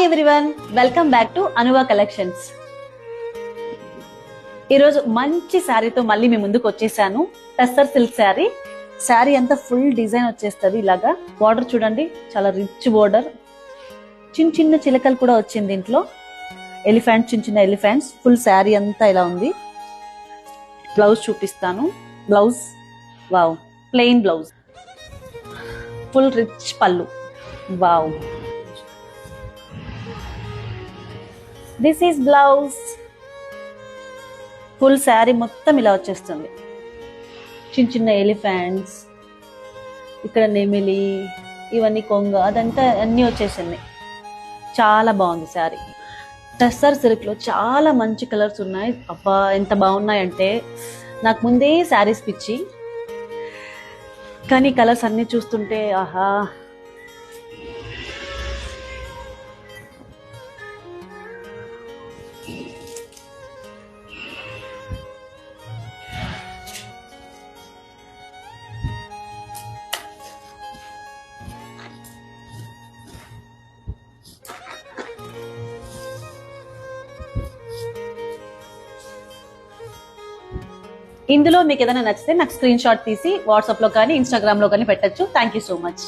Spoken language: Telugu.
Everyone, welcome back to Anuva collections. ఈరోజు మంచి శారీతో మళ్ళీ మీ ముందుకు వచ్చేసాను. టస్సర్ సిల్క్ శారీ. శారీ అంతా ఫుల్ డిజైన్ వచ్చేస్తుంది. ఇలాగా బార్డర్ చూడండి, చాలా రిచ్ బార్డర్. చిన్న చిన్న చిలకలు కూడా వచ్చింది దీంట్లో. ఎలిఫెంట్స్, చిన్న చిన్న ఎలిఫెంట్స్. ఫుల్ శారీ అంతా ఇలా ఉంది. బ్లౌజ్ చూపిస్తాను. Blouse wow, plain blouse, full rich పళ్ళు. Wow, this is blouse. Full sari మొత్తం ఇలా వచ్చేస్తుంది. చిన్న చిన్న ఎలిఫెంట్స్, ఇక్కడ నెమిలి, ఇవన్నీ కొంగ, అదంతా అన్నీ వచ్చేసింది. చాలా బాగుంది శారీ. టస్సర్ సిల్క్ లో చాలా మంచి కలర్స్ ఉన్నాయి. అబ్బా ఎంత బాగున్నాయంటే, నాకు ముందే శారీస్ పిచ్చి, కానీ కలర్స్ అన్ని చూస్తుంటే ఆహా. ఇందులో మీకు ఏదైనా నచ్చితే నాకు స్క్రీన్ షాట్ తీసి వాట్సాప్ లో కానీ ఇన్స్టాగ్రామ్ లో కానీ పెట్టచ్చు. Thank you so much.